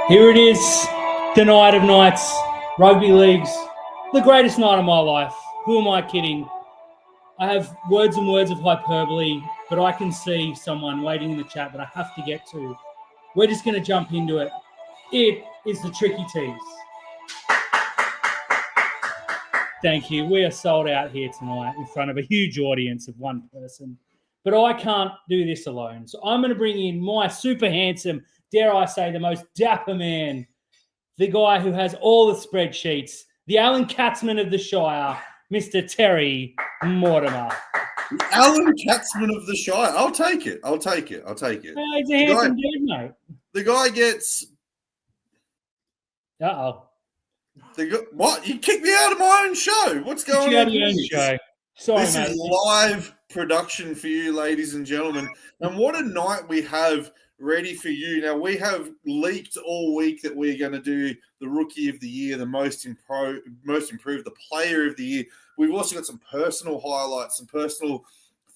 Here it is, the night of nights, rugby leagues, the greatest night of my life. Who am I kidding? I have words and words of hyperbole, but I can see someone waiting in the chat that I have to get to. We're just going to jump into it. It is the Tricky Tees. Thank you. We are sold out here tonight in front of a huge audience of one person. But I can't do this alone. So I'm going to bring in my super handsome, dare I say, the most dapper man, the guy who has all the spreadsheets, the Alan Katzman of the Shire, Mr. Terry Mortimer. Alan Katzman of the Shire. I'll take it. He's a handsome dude, mate. The guy gets... Uh-oh. What? You kicked me out of my own show. What's going on? Show. Sorry, this mate. is live production for you, ladies and gentlemen. And what a night we have ready for you. Now, we have leaked all week that we're going to do the Rookie of the Year, the most improved, the Player of the Year. We've also got some personal highlights, some personal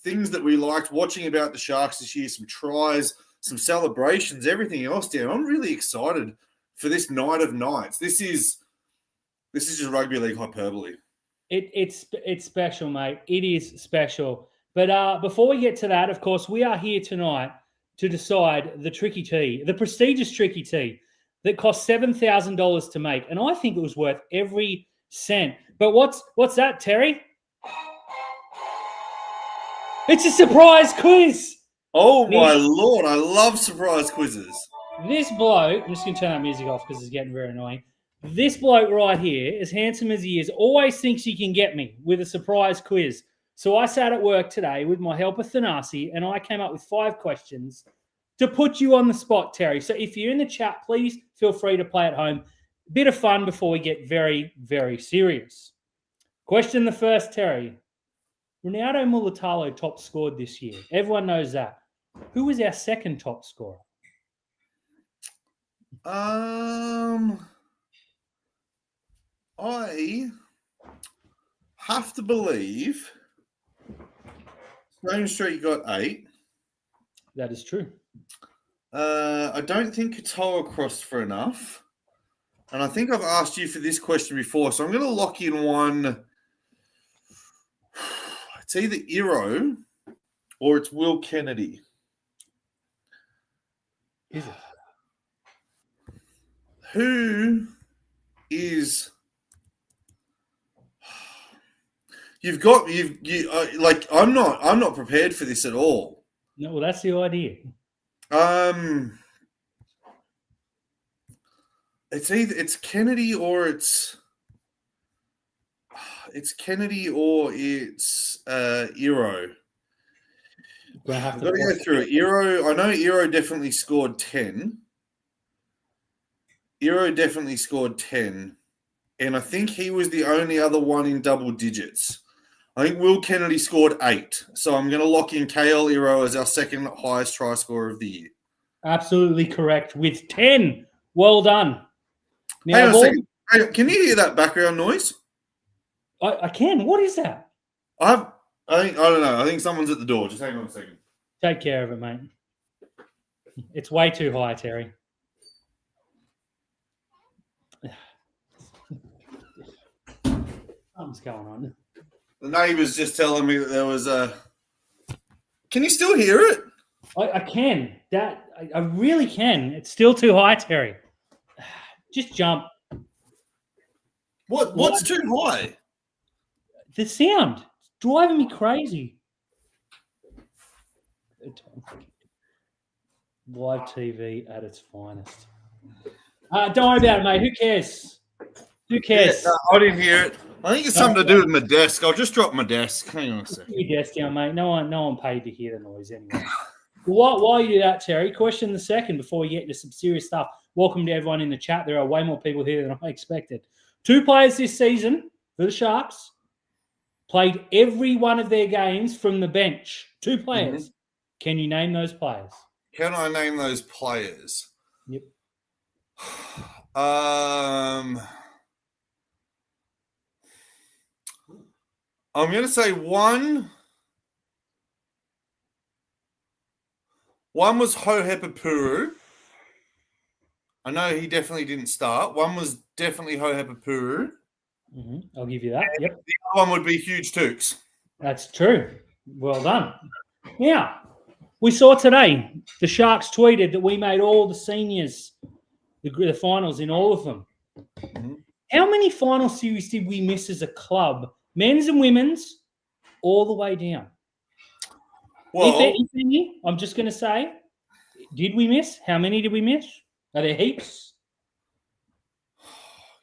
things that we liked watching about the Sharks this year, some tries, some celebrations, everything else, Dan. I'm really excited for this night of nights. This is just rugby league hyperbole. It's special, mate. It is special. But before we get to that, of course, we are here tonight to decide the Tricky Tee, the prestigious Tricky Tee that cost $7,000 to make. And I think it was worth every cent. But what's that, Terry? It's a surprise quiz. Oh, my Lord. I love surprise quizzes. This bloke, I'm just going to turn that music off because it's getting very annoying. This bloke right here, as handsome as he is, always thinks he can get me with a surprise quiz. So I sat at work today with my helper, Thanasi, and I came up with 5 questions to put you on the spot, Terry. So if you're in the chat, please feel free to play at home. Bit of fun before we get very, very serious. Question the first, Terry. Ronaldo Mulitalo top scored this year. Everyone knows that. Who was our second top scorer? I have to believe Stone Street got 8. That is true. I don't think Katoa crossed for enough. And I think I've asked you for this question before, so I'm going to lock in one. It's either Iro or it's Will Kennedy. Is it? Who is... I'm not prepared for this at all. No, well, that's the idea. It's Kennedy or it's Iro. I've got to go through it. I know Iro definitely scored 10. And I think he was the only other one in double digits. I think Will Kennedy scored 8. So I'm going to lock in KL Iro as our second highest try scorer of the year. Absolutely correct with 10. Well done. Now, hang on a second. Can you hear that background noise? I can. What is that? I don't know. I think someone's at the door. Just hang on a second. Take care of it, mate. It's way too high, Terry. Something's going on. The neighbour's just telling me that there was a... Can you still hear it? I can. I really can. It's still too high, Terry. Just jump. What's too high? The sound. It's driving me crazy. Live TV at its finest. Don't worry about it, mate. Who cares? Yeah, no, I didn't hear it. I think it's something to do with my desk. I'll just drop my desk. Hang on a second. Put your desk down, mate. No one paid to hear the noise anyway. While you do that, Terry, question the second before we get into some serious stuff. Welcome to everyone in the chat. There are way more people here than I expected. 2 players this season for the Sharks played every one of their games from the bench. 2 players. Mm-hmm. Can you name those players? Can I name those players? Yep. I'm going to say one. One was Ho Hepapuru. I know he definitely didn't start. One was definitely Hohepapuru. I'll give you that. Yep. The other one would be Huge Tooks. That's true. Well done. Now, we saw today the Sharks tweeted that we made all the seniors the finals in all of them. Mm-hmm. How many final series did we miss as a club, men's and women's, all the way down? Well, if any, I'm just going to say, did we miss? How many did we miss? Are there heaps?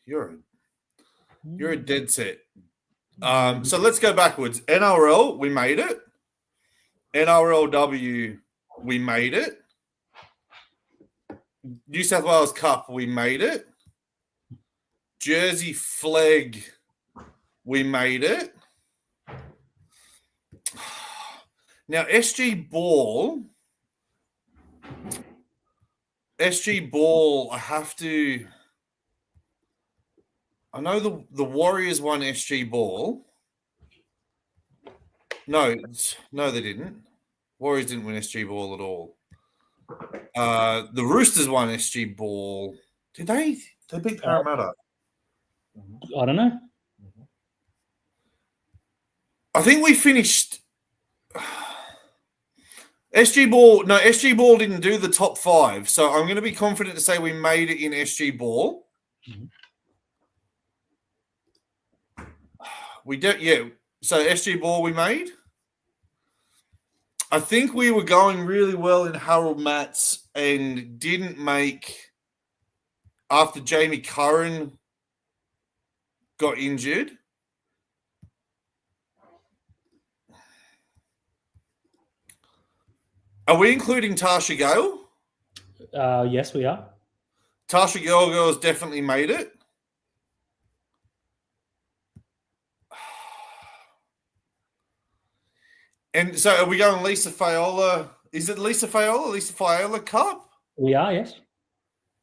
You're a dead set. So let's go backwards. NRL, we made it. NRLW, we made it. New South Wales Cup, we made it. Jersey Flag, we made it. Now, SG Ball, I know the Warriors won SG Ball. No, they didn't. Warriors didn't win SG Ball at all. The Roosters won SG Ball. Did they? They beat Parramatta. I don't know. I think we finished SG Ball. No, SG Ball didn't do the top 5. So I'm going to be confident to say we made it in SG Ball. We did, yeah. So SG Ball we made. I think we were going really well in Harold Matts and didn't make after Jamie Curran got injured. Are we including Tasha Gale? Yes, we are. Tasha Gale has definitely made it. And so are we going Lisa Fayola? Is it Lisa Fayola Cup? We are, yes.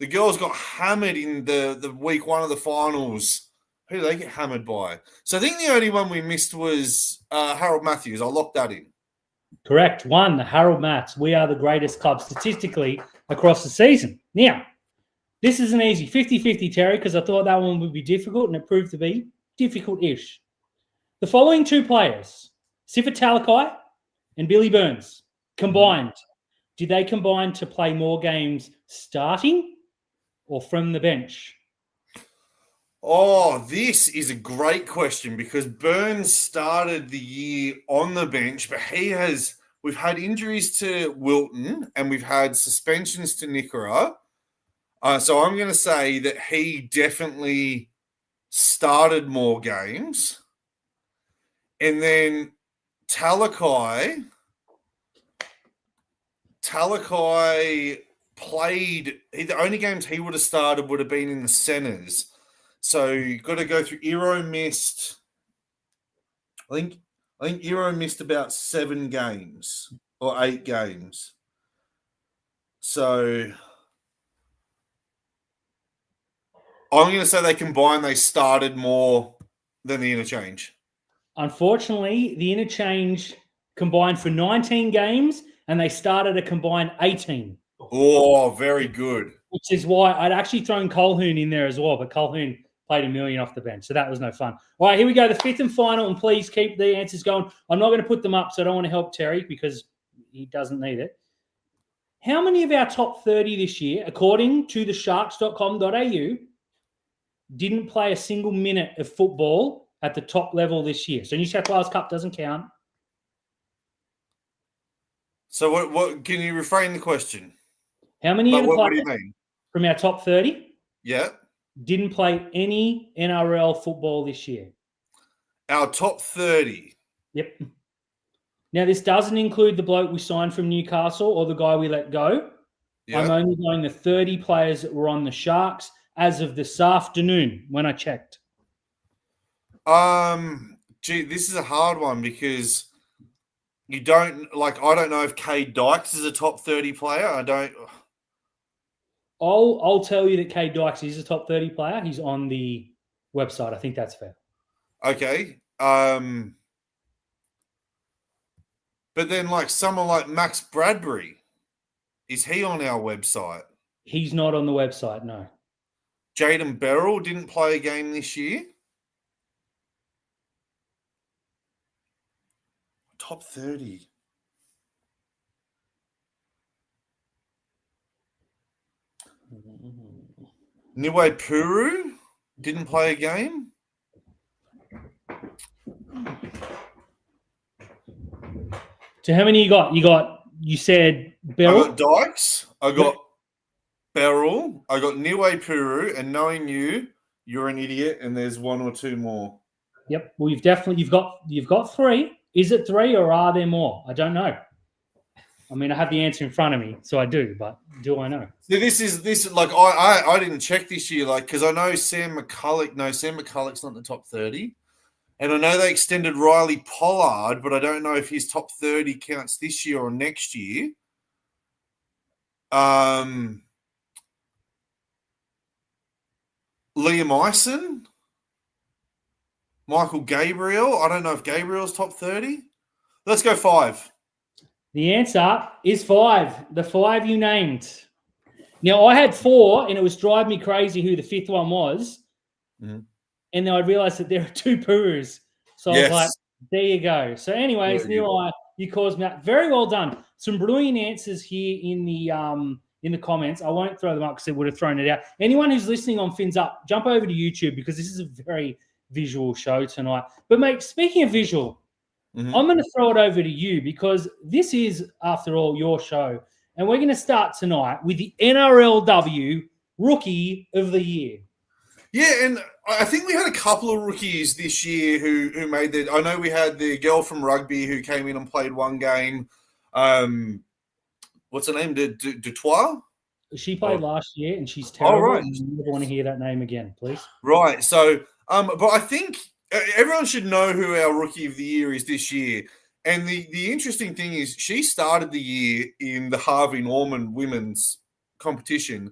The girls got hammered in the week 1 of the finals. Who did they get hammered by? So I think the only one we missed was Harold Matthews. I'll lock that in. Correct. 1, Harold Matts. We are the greatest club statistically across the season. Now, this is an easy 50-50, Terry, because I thought that one would be difficult, and it proved to be difficult-ish. The following 2 players, Sifa Talakai and Billy Burns, combined, did they combine to play more games starting or from the bench? Oh, this is a great question because Burns started the year on the bench, but we've had injuries to Wilton and we've had suspensions to Nickera. So I'm going to say that he definitely started more games. And then Talakai played, the only games he would have started would have been in the centres. So you've got to go through. Iro missed, I think Iro missed about 7 games or 8 games. So I'm going to say they started more than the interchange. Unfortunately, the interchange combined for 19 games and they started a combined 18. Oh, very good. Which is why I'd actually thrown Colhoun in there as well, but Colhoun played a million off the bench, so that was no fun. All right, here we go, the 5th and final, and please keep the answers going. I'm not going to put them up, so I don't want to help Terry because he doesn't need it. How many of our top 30 this year, according to the sharks.com.au, didn't play a single minute of football at the top level this year? So New South Wales Cup doesn't count. So what can you reframe the question? How many of the what do you players mean? from our top 30 didn't play any NRL football this year? Our top 30. Yep. Now, this doesn't include the bloke we signed from Newcastle or the guy we let go. Yep. I'm only going the 30 players that were on the Sharks as of this afternoon when I checked. This is a hard one because I don't know if Cade Dykes is a top 30 player. I'll tell you that Cade Dykes is a top 30 player. He's on the website. I think that's fair. Okay. But then someone like Max Bradbury, is he on our website? He's not on the website, no. Jaden Beryl didn't play a game this year. Top 30. Niwe Puru didn't play a game. So how many you got? You said Beryl? I got Dykes. I got Beryl. I got Niwe Puru. And knowing you, you're an idiot. And there's one or two more. Yep. Well, you've got 3. Is it 3 or are there more? I don't know. I mean, I have the answer in front of me, so I do. But do I know? So this like I didn't check this year, like because I know Sam McCulloch. No, Sam McCulloch's not in the top 30. And I know they extended Riley Pollard, but I don't know if his top 30 counts this year or next year. Liam Eisen, Michael Gabriel. I don't know if Gabriel's top 30. Let's go 5. The answer is 5. The 5 you named. Now, I had 4, and it was driving me crazy who the 5th one was. Mm-hmm. And then I realized that there are 2 Purus. So I was like, there you go. So anyways, Neil, you caused me that. Very well done. Some brilliant answers here in the comments. I won't throw them up because they would have thrown it out. Anyone who's listening on Fins Up, jump over to YouTube because this is a very visual show tonight. But, mate, speaking of visual, I'm going to throw it over to you because this is, after all, your show. And we're going to start tonight with the NRLW Rookie of the Year. Yeah, and I think we had a couple of rookies this year who made that. I know we had the girl from Rugby who came in and played one game. What's her name? Dutois? She played last year, and she's terrible. Oh, right. You never want to hear that name again, please. Right. So, but I think everyone should know who our Rookie of the Year is this year. And the interesting thing is she started the year in the Harvey Norman women's competition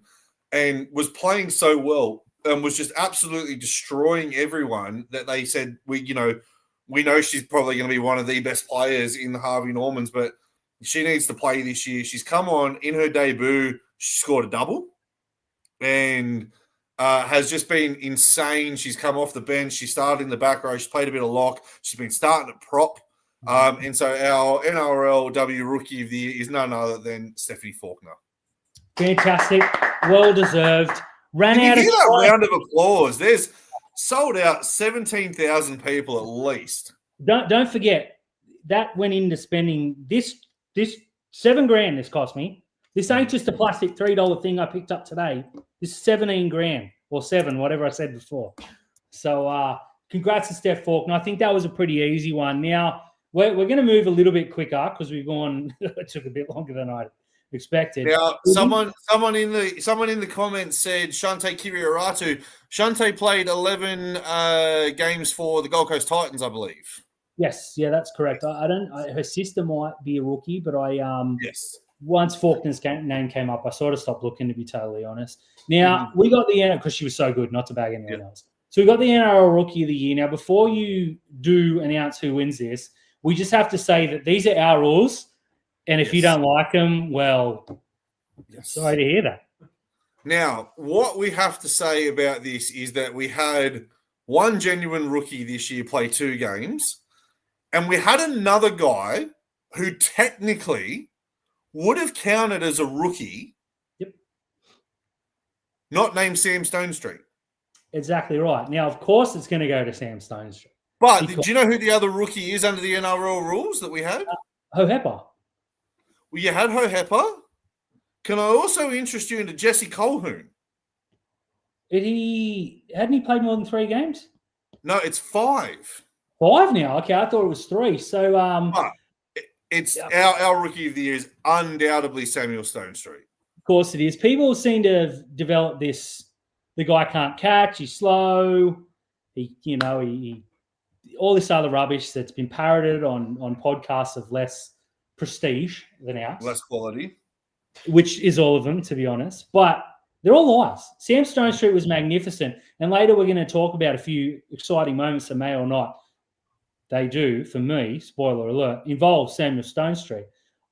and was playing so well. Was just absolutely destroying everyone that they said, we know she's probably going to be one of the best players in the Harvey Normans, but she needs to play this year. She's come on in her debut. She scored a double and has just been insane. She's come off the bench. She started in the back row. She's played a bit of lock. She's been starting at prop. And so our NRLW Rookie of the Year is none other than Stephanie Faulkner. Fantastic. Well deserved. Ran out of that round of applause. There's sold out 17,000 people at least. Don't forget that went into spending this $7,000 this cost me. This ain't just a plastic $3 thing I picked up today. This is $17,000 or 7, whatever I said before. So congrats to Steph Faulkner. I think that was a pretty easy one. Now we're going to move a little bit quicker because we've gone. It took a bit longer than I expected. Now, someone in the comments said Shante Kirioratu. Shante played 11 games for the Gold Coast Titans, I believe. Yes, yeah, that's correct. Her sister might be a rookie, but yes. Once Faulkner's name came up, I sort of stopped looking, to be totally honest. Now we got the NRL because she was so good, not to bag anyone else. So we got the NRL Rookie of the Year. Now, before you do announce who wins this, we just have to say that these are our rules. And if you don't like them, well, sorry to hear that. Now, what we have to say about this is that we had one genuine rookie this year play 2 games, and we had another guy who technically would have counted as a rookie, not named Sam Stonestreet. Exactly right. Now, of course, it's going to go to Sam Stonestreet. But do you know who the other rookie is under the NRL rules that we had? Hohepa. Well, you had Hohepa. Can I also interest you into Jesse Colhoun? Hadn't he played more than 3 games? No, it's 5. 5 now? Okay, I thought it was 3. So our Rookie of the Year is undoubtedly Samuel Stonestreet. Of course it is. People seem to have developed this. The guy can't catch. He's slow. He all this other rubbish that's been parroted on podcasts of less prestige than ours. Less quality. Which is all of them, to be honest. But they're all lies. Sam Stonestreet was magnificent. And later we're going to talk about a few exciting moments that may or not, they do, for me, spoiler alert, involve Samuel Stonestreet.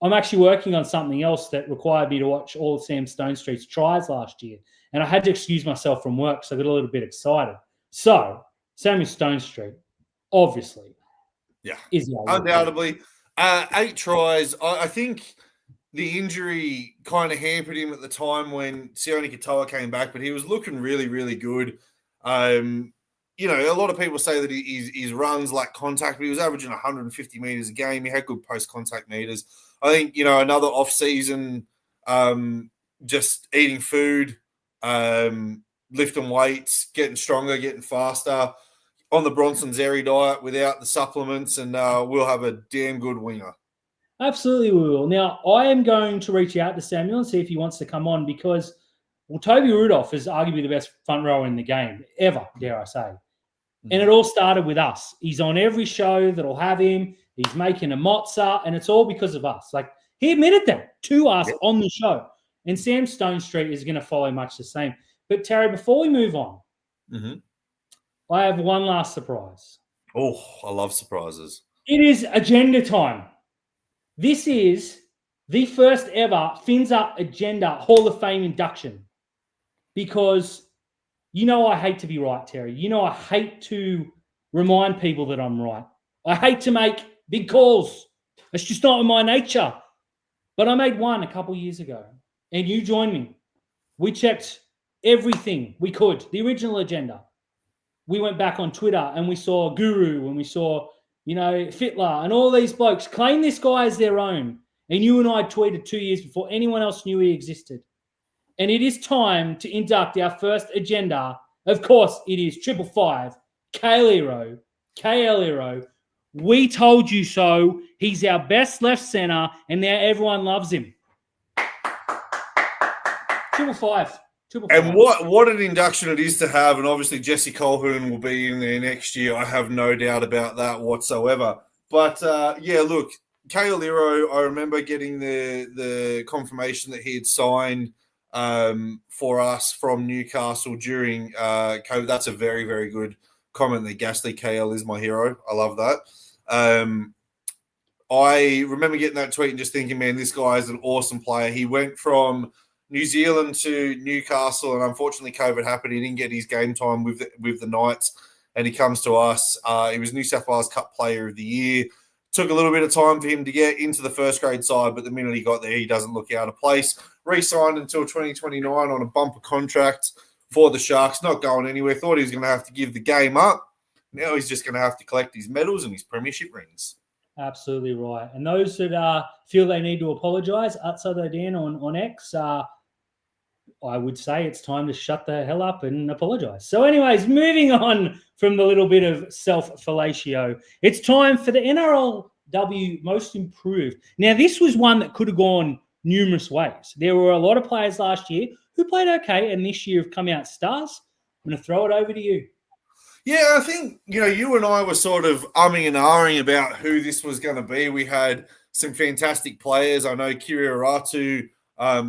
I'm actually working on something else that required me to watch all of Sam Stonestreet's tries last year. And I had to excuse myself from work, so I got a little bit excited. So, Samuel Stonestreet, obviously, is the undoubtedly. 8 tries. I think the injury kind of hampered him at the time when Sione Katoa came back, but he was looking really, really good. A lot of people say that his runs lack contact, but he was averaging 150 meters a game. He had good post-contact meters. I think, another off-season, just eating food, lifting weights, getting stronger, getting faster on the Bronson Zeri diet without the supplements, and we'll have a damn good winger. Absolutely, we will. Now, I am going to reach out to Samuel and see if he wants to come on because, Toby Rudolph is arguably the best front rower in the game, ever, dare I say. And it all started with us. He's on every show that'll have him. He's making a mozza, and it's all because of us. Like, he admitted that to us on the show. And Sam Stonestreet is going to follow much the same. But, Terry, before we move on, I have one last surprise. Oh, I love surprises. It is agenda time. This is the first ever Finza Agenda Hall of Fame induction because I hate to be right, Terry. I hate to remind people that I'm right. I hate to make big calls. It's just not in my nature. But I made one a couple of years ago, and you joined me. We checked everything we could, the original agenda. We went back on Twitter, and we saw Guru, and we saw Fitler, and all these blokes claim this guy as their own. And you and I tweeted 2 years before anyone else knew he existed. And it is time to induct our first agenda. Of course, it is 555, KL Hero. We told you so. He's our best left centre, and now everyone loves him. 555. And what an induction it is to have, and obviously Jesse Colquhoun will be in there next year. I have no doubt about that whatsoever. But look, KL Hero, I remember getting the confirmation that he had signed for us from Newcastle during COVID. That's a very, very good comment that Gasly KL is my hero. I love that. I remember getting that tweet and just thinking, man, this guy is an awesome player. He went from New Zealand to Newcastle, and unfortunately COVID happened. He didn't get his game time with the Knights, and he comes to us. He was New South Wales Cup Player of the Year. Took a little bit of time for him to get into the first grade side, but the minute he got there, he doesn't look out of place. Re-signed until 2029 on a bumper contract for the Sharks, not going anywhere. Thought he was going to have to give the game up. Now he's just going to have to collect his medals and his premiership rings. Absolutely right. And those that feel they need to apologise, Atsado Dan on X, I would say it's time to shut the hell up and apologise. So anyways, moving on from the little bit of self-fellatio, it's time for the NRLW Most Improved. Now, this was one that could have gone numerous ways. There were a lot of players last year who played okay, and this year have come out stars. I'm going to throw it over to you. Yeah, I think, you and I were sort of umming and ahhing about who this was going to be. We had some fantastic players. I know Kiria Ratu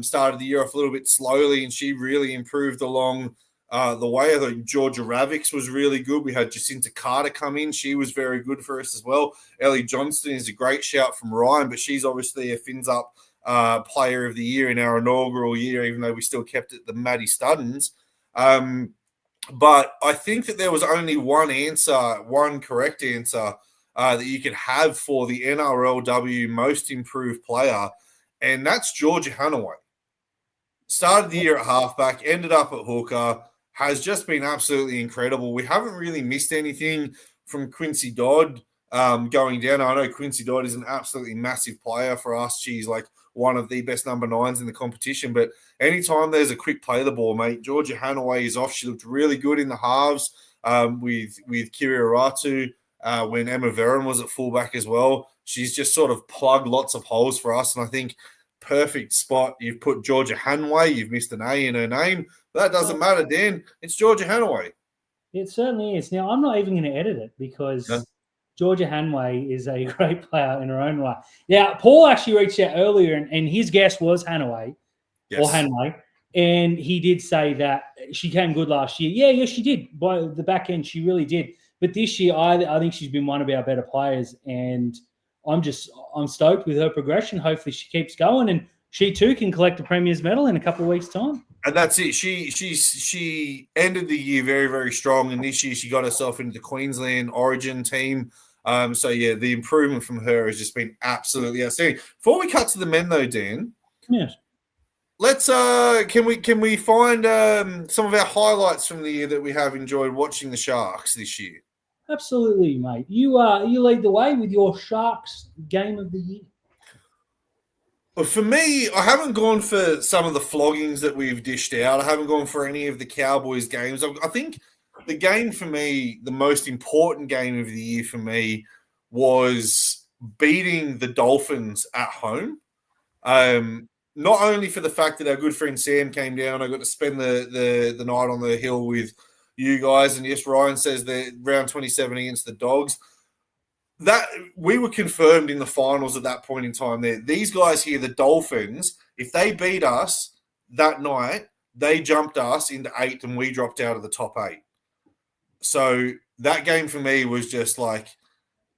started the year off a little bit slowly, and she really improved along the way. I thought Georgia Ravix was really good. We had Jacinta Carter come in. She was very good for us as well. Ellie Johnston is a great shout from Ryan, but she's obviously a Fins Up Player of the Year in our inaugural year, even though we still kept it the Maddie Studdens. But I think that there was only one correct answer that you could have for the NRLW Most Improved Player, and that's Georgia Hanaway. Started the year at halfback, ended up at hooker, has just been absolutely incredible. We haven't really missed anything from Quincy Dodd going down. I know Quincy Dodd is an absolutely massive player for us. She's like one of the best number 9s in the competition. But anytime there's a quick play the ball, mate, Georgia Hanaway is off. She looked really good in the halves with Kiria Ratu when Emma Veron was at fullback as well. She's just sort of plugged lots of holes for us. And I think perfect spot. You've put Georgia Hanaway. You've missed an A in her name. But that doesn't matter, Dan. It's Georgia Hanaway. It certainly is. Now, I'm not even going to edit it because Georgia Hanway is a great player in her own right. Now, Paul actually reached out earlier, and his guess was Hanaway or Hanway, and he did say that she came good last year. Yeah, she did. By the back end, she really did. But this year, I think she's been one of our better players, and I'm stoked with her progression. Hopefully she keeps going and she too can collect a Premier's medal in a couple of weeks' time. And that's it. She ended the year very, very strong, and this year she got herself into the Queensland Origin team. So yeah, the improvement from her has just been absolutely outstanding. Before we cut to the men, though, Dan, Yes, let's can we find some of our highlights from the year that we have enjoyed watching the Sharks this year? absolutely, mate. You lead the way with your Sharks game of the year. Well, for me, I haven't gone for some of the floggings that we've dished out. I haven't gone for any of the Cowboys games. I think the game for me, the most important game of the year for me, was beating the Dolphins at home. Not only for the fact that our good friend Sam came down, I got to spend the night on the hill with you guys, and yes, Ryan says that round 27 against the Dogs. That we were confirmed in the finals at that point in time. There, these guys here, the Dolphins, if they beat us that night, they jumped us into 8th, and we dropped out of the top 8. So that game for me was just like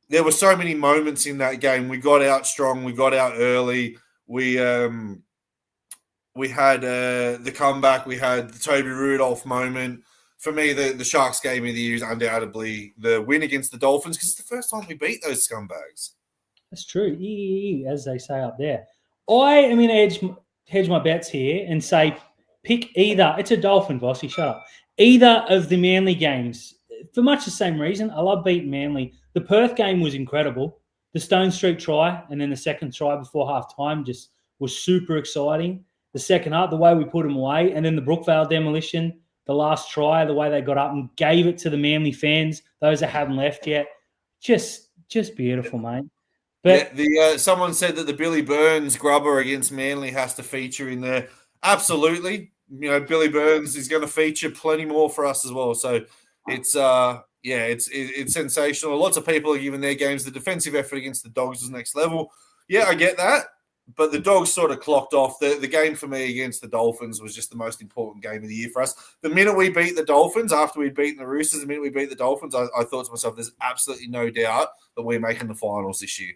there were so many moments in that game. We got out strong, we got out early. We had the comeback, we had the Toby Rudolph moment. For me, the Sharks game of the year is undoubtedly the win against the Dolphins because it's the first time we beat those scumbags. That's true, as they say up there. I am going to hedge my bets here and say pick either. It's a Dolphin, Bossy, shut up. Either of the Manly games for much the same reason. I love beating Manly. The Perth game was incredible. The Stone Street try and then the second try before half-time just was super exciting. The second half, the way we put them away, and then the Brookvale demolition, the last try, the way they got up and gave it to the Manly fans, those that haven't left yet. Just beautiful, mate. But yeah, someone said that the Billy Burns grubber against Manly has to feature in there. Absolutely. You know, Billy Burns is going to feature plenty more for us as well. So it's sensational. Lots of people are giving their games. The defensive effort against the Dogs was next level. Yeah, I get that. But the Dogs sort of clocked off. The game for me against the Dolphins was just the most important game of the year for us. The minute we beat the Dolphins, after we'd beaten the Roosters, the minute we beat the Dolphins, I thought to myself, there's absolutely no doubt that we're making the finals this year.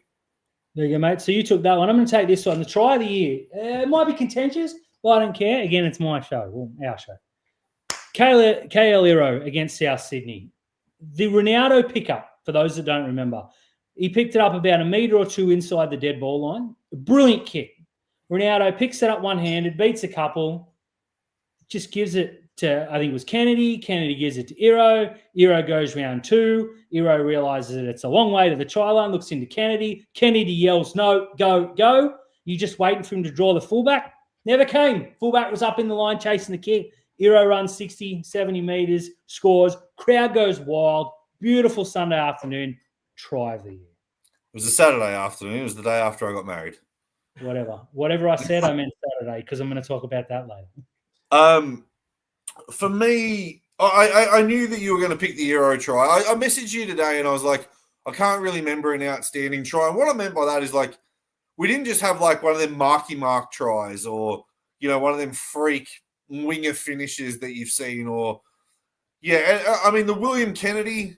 There you go, mate. So you took that one. I'm going to take this one. The try of the year. It might be contentious, but I don't care. Again, it's my show. Well, our show. KL Iro against South Sydney. The Ronaldo pickup, for those that don't remember, he picked it up about a metre or two inside the dead ball line. A brilliant kick. Ronaldo picks it up one-handed, beats a couple, just gives it to, I think it was Kennedy. Kennedy gives it to Iro. Iro goes round 2. Iro realises that it's a long way to the try line, looks into Kennedy. Kennedy yells, no, go, go. You just waiting for him to draw the fullback. Never came. Fullback was up in the line chasing the kick. Iro runs 60, 70 metres, scores. Crowd goes wild. Beautiful Sunday afternoon. Try of the year. It was a Saturday afternoon. It was the day after I got married. Whatever I said, I meant Saturday because I'm going to talk about that later. For me, I knew that you were going to pick the Euro try. I messaged you today and I was like, I can't really remember an outstanding try. And what I meant by that is like, we didn't just have like one of them marky mark tries or, you know, one of them freak winger finishes that you've seen or, yeah, I mean, the William Kennedy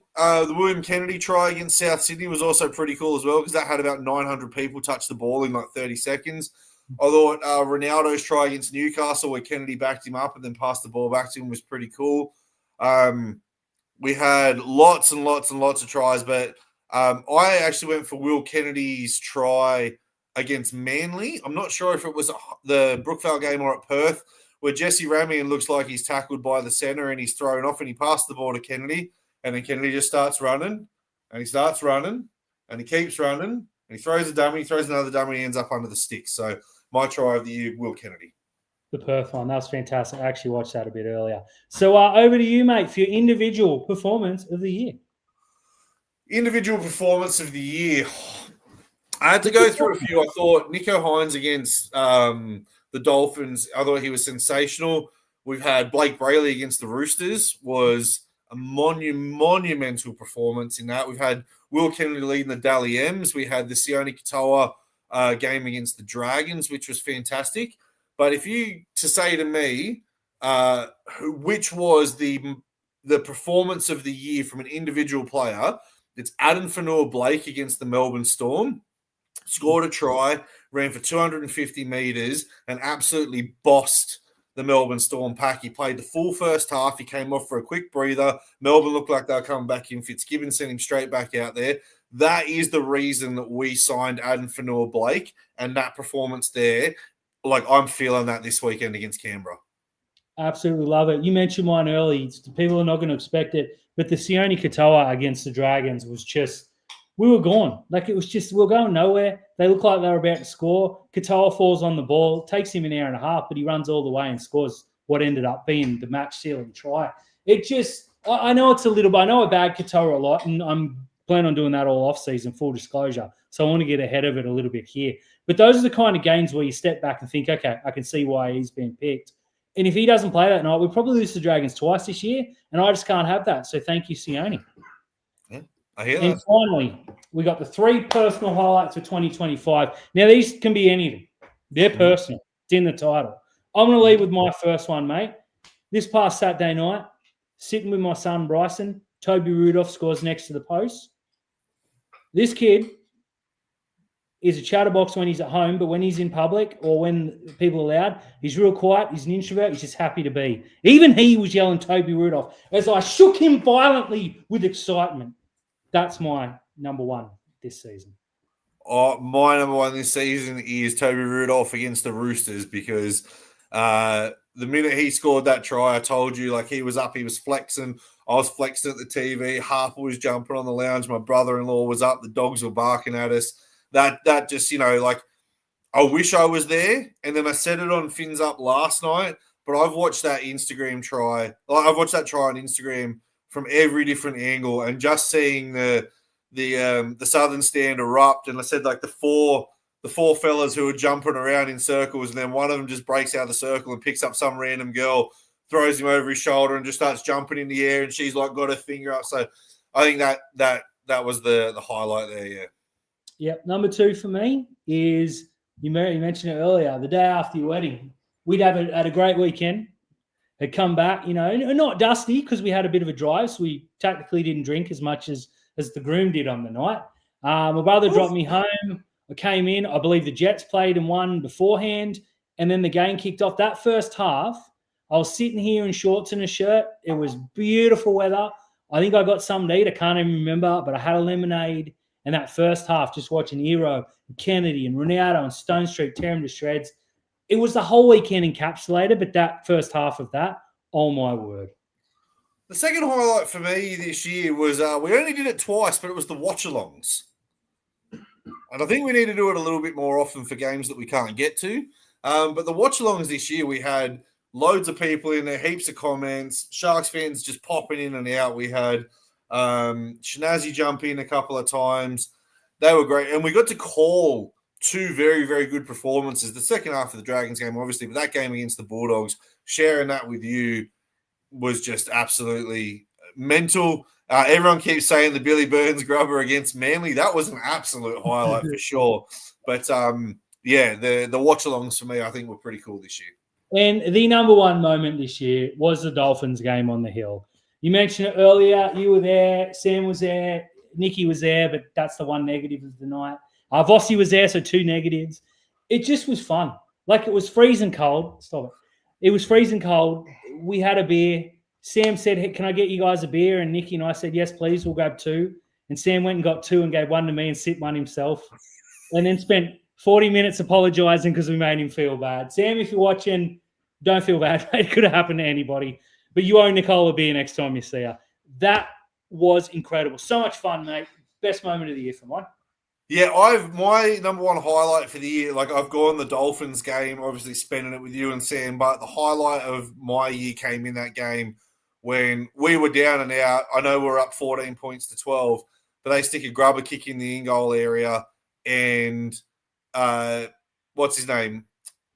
try against South Sydney was also pretty cool as well because that had about 900 people touch the ball in like 30 seconds. I thought Ronaldo's try against Newcastle where Kennedy backed him up and then passed the ball back to him was pretty cool. We had lots and lots and lots of tries, but I actually went for Will Kennedy's try against Manly. I'm not sure if it was the Brookvale game or at Perth where Jesse Ramian looks like he's tackled by the centre and he's thrown off and he passed the ball to Kennedy and then Kennedy just starts running and he starts running and he keeps running and he throws a dummy, he throws another dummy and he ends up under the sticks. So my try of the year, Will Kennedy. The Perth one. That was fantastic. I actually watched that a bit earlier. So over to you, mate, for your individual performance of the year. Individual performance of the year. I had to go through a few. I thought Nico Hines against the Dolphins, I thought he was sensational. We've had Blake Brayley against the Roosters was a monumental performance in that. We've had Will Kennedy leading the Dally M's. We had the Sione Katoa game against the Dragons, which was fantastic. But if you to say to me, which was the performance of the year from an individual player, it's Adam Fanua-Blake against the Melbourne Storm. scored a try, ran for 250 metres, and absolutely bossed the Melbourne Storm pack. He played the full first half. He came off for a quick breather. Melbourne looked like they were coming back in. Fitzgibbon sent him straight back out there. That is the reason that we signed Adam Fanua-Blake, and that performance there, like, I'm feeling that this weekend against Canberra. Absolutely love it. You mentioned one early. People are not going to expect it, but the Sione Katoa against the Dragons was just, we were gone. Like, it was just, we were going nowhere. They looked like they were about to score. Katoa falls on the ball. It takes him an hour and a half, but he runs all the way and scores what ended up being the match-sealing try. It just, I know it's a little bit, I know I bag Katoa a lot, and I'm planning on doing that all off-season, full disclosure. So I want to get ahead of it a little bit here. But those are the kind of games where you step back and think, okay, I can see why he's been picked. And if he doesn't play that night, we'll probably lose the Dragons twice this year, and I just can't have that. So thank you, Sione. Yeah, I hear and that. Finally, we got the 3 personal highlights for 2025. Now, these can be anything. They're personal. It's in the title. I'm going to lead with my first one, mate. This past Saturday night, sitting with my son, Bryson, Toby Rudolph scores next to the post. This kid is a chatterbox when he's at home, but when he's in public or when people are loud, he's real quiet. He's an introvert. He's just happy to be. Even he was yelling Toby Rudolph as I shook him violently with excitement. That's my number one this season. My number one this season is Toby Rudolph against the Roosters, because the minute he scored that try, I told you, like, he was up, he was flexing. I was flexing at the TV. Harper was jumping on the lounge. My brother-in-law was up. The dogs were barking at us. That just, like, I wish I was there. And then I said it on Fins Up last night, but I've watched that Instagram try. I've watched that try on Instagram from every different angle, and just seeing the Southern stand erupt. And I said, like, the four fellas who are jumping around in circles, and then one of them just breaks out of the circle and picks up some random girl, throws him over his shoulder, and just starts jumping in the air, and she's like got her finger up. So I think that was the highlight there. Yeah. Yep. Number 2 for me is, you mentioned it earlier, the day after your wedding. We'd had a great weekend. Had come back, not dusty because we had a bit of a drive, so we technically didn't drink as much as the groom did on the night. My brother dropped me home. I came in. I believe the Jets played and won beforehand, and then the game kicked off. That first half, I was sitting here in shorts and a shirt. It was beautiful weather. I think I got something to eat. I can't even remember, but I had a lemonade. And that first half, just watching Hero and Kennedy and Ronaldo and Stone Street tear him to shreds. It was the whole weekend encapsulated, but that first half of that, oh my word. The second highlight for me this year was, we only did it twice, but it was the watch-alongs. And I think we need to do it a little bit more often for games that we can't get to. But the watch-alongs this year, we had loads of people in there, heaps of comments, Sharks fans just popping in and out. We had Shinazi jump in a couple of times. They were great. And we got to call 2 very, very good performances. The second half of the Dragons game, obviously, but that game against the Bulldogs, sharing that with you was just absolutely mental. Everyone keeps saying the Billy Burns grubber against Manly. That was an absolute highlight for sure. But, the watch-alongs for me, I think, were pretty cool this year. And the number one moment this year was the Dolphins game on the Hill. You mentioned it earlier. You were there. Sam was there. Nikki was there, but that's the one negative of the night. Vossi was there, so 2 negatives. It just was fun. Like, it was freezing cold. Stop it. It was freezing cold. We had a beer. Sam said, hey, can I get you guys a beer? And Nikki and I said, yes, please. We'll grab 2. And Sam went and got 2 and gave 1 to me and sipped one himself. And then spent 40 minutes apologizing because we made him feel bad. Sam, if you're watching, don't feel bad. It could have happened to anybody. But you owe Nicole a beer next time you see her. That was incredible. So much fun, mate. Best moment of the year for mine. Yeah, my number one highlight for the year, like, I've gone the Dolphins game, obviously spending it with you and Sam, but the highlight of my year came in that game when we were down and out. I know we're up 14 points to 12, but they stick a grubber kick in the in-goal area, and what's his name?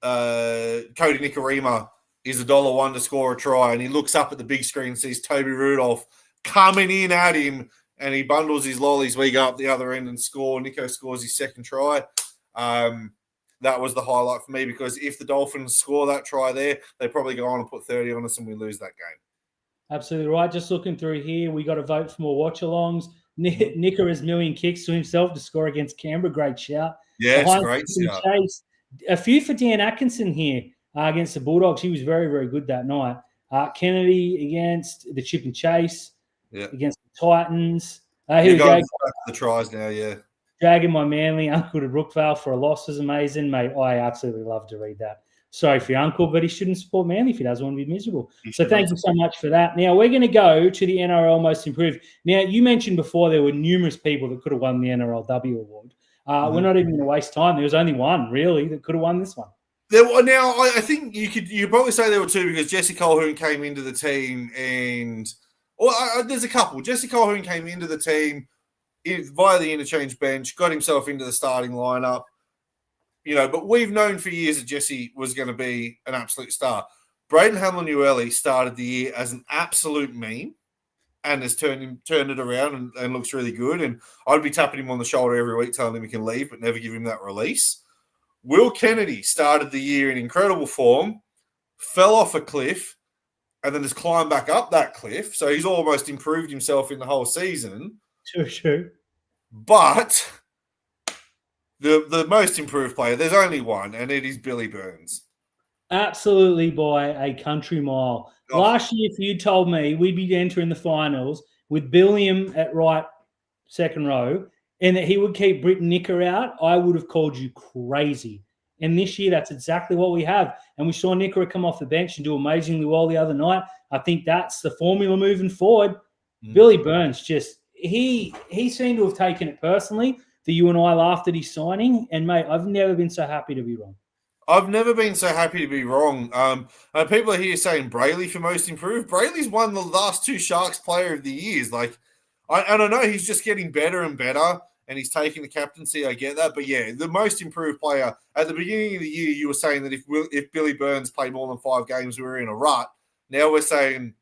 Cody Nikorima is $1 to score a try, and he looks up at the big screen and sees Toby Rudolph coming in at him, and he bundles his lollies. We go up the other end and score. Nico scores his second try. That was the highlight for me, because if the Dolphins score that try there, they probably go on and put 30 on us and we lose that game. Absolutely right. Just looking through here, we got a vote for more watch-alongs. Nicker has million kicks to himself to score against Canberra. Great shout. Yeah, it's a Behind great Stephen shout. Chase. A few for Dan Atkinson here against the Bulldogs. He was very, very good that night. Kennedy against the Chip and Chase. Yeah. Against the Titans. Here You're we going go. back to the tries now, yeah. Dragging my Manly uncle to Brookvale for a loss was amazing, mate. I absolutely love to read that. Sorry for your uncle, but he shouldn't support Manly if he doesn't want to be miserable. So thank you so much for that. Now we're going to go to the NRL Most Improved. Now you mentioned before there were numerous people that could have won the NRLW award. We're not even going to waste time. There was only one really that could have won this one. Now I think you could probably say there were two because Jesse Colquhoun came into the team and there's a couple. Jesse Colquhoun came into the team via the interchange bench, got himself into the starting lineup. But we've known for years that Jesse was going to be an absolute star. Braden Hamlin-Uele started the year as an absolute meme and has turned it around and looks really good. And I'd be tapping him on the shoulder every week telling him he can leave but never give him that release. Will Kennedy started the year in incredible form, fell off a cliff, and then has climbed back up that cliff. So he's almost improved himself in the whole season. True. But the most improved player, there's only one, and it is Billy Burns. Absolutely by a country mile. Oh. Last year, if you told me we'd be entering the finals with Billiam at right second row and that he would keep Britton Nicker out, I would have called you crazy. And this year, that's exactly what we have. And we saw Nicker come off the bench and do amazingly well the other night. I think that's the formula moving forward. Billy Burns he seemed to have taken it personally that you and I laughed at his signing. And, mate, I've never been so happy to be wrong. I've never been so happy to be wrong. People are here saying Brayley for most improved. Brayley's won the last two Sharks Player of the Years. I don't know. He's just getting better and better, and he's taking the captaincy. I get that. But, yeah, the most improved player. At the beginning of the year, you were saying that if Billy Burns played more than 5 games, we were in a rut. Now we're saying